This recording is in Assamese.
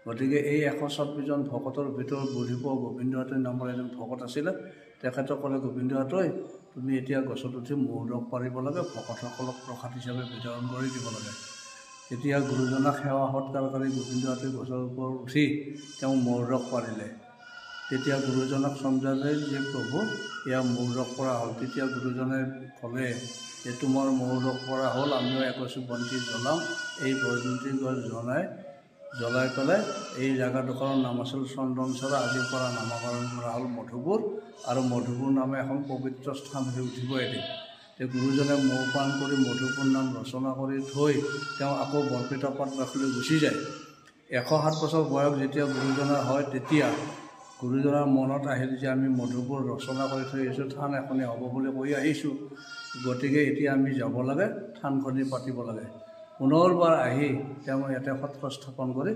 গতিকে এই 126জন ভকতৰ ভিতৰত বুঢ়ীপুৱা গোবিন্দহাটৰ নামৰ এজন ভকত আছিলে। তেখেতসকলে গোবিন্দহাটই তুমি এতিয়া গছত উঠি মৌৰক পাৰিব লাগে, ভকতসকলক প্ৰসাদ হিচাপে বিতৰণ কৰি দিব লাগে। তেতিয়া গুৰুজনাক সেৱা সৎকাৰ কৰি গোবিন্দহাটে গছৰ ওপৰত উঠি তেওঁ মৌৰক পাৰিলে। তেতিয়া গুৰুজনাক চমজালে যে প্ৰভু এয়া মৌৰক পৰা হ'ল। তেতিয়া গুৰুজনে ক'লে যে তোমাৰ মৌৰক পৰা হ'ল, আমিও এগছি বন্তি জ্বলাম। এই বন্তি গছ জ্বলাই পেলাই এই জেগাডোখৰৰ নাম আছিল চন্দনচৰা, আজিৰ পৰা নামকৰণ কৰা হ'ল মধুপুৰ, আৰু মধুপুৰ নামে এখন পবিত্ৰ স্থান হৈ উঠিব এদিন। গুৰুজনে মৌ পান কৰি মধুপুৰ নাম ৰচনা কৰি থৈ তেওঁ আকৌ বৰপেটা পাটবাসলৈ গুচি যায়। 107 বছৰ বয়স যেতিয়া গুৰুজনাৰ হয়, তেতিয়া গুৰুজনাৰ মনত আহিল যে আমি মধুপুৰ ৰচনা কৰি থৈ আহিছোঁ, থান এখনেই হ'ব বুলি কৈ আহিছোঁ, গতিকে এতিয়া আমি যাব লাগে, থানখনি পাতিব লাগে। পুনৰবাৰ আহি তেওঁ ইয়াতে সত্ৰ স্থাপন কৰি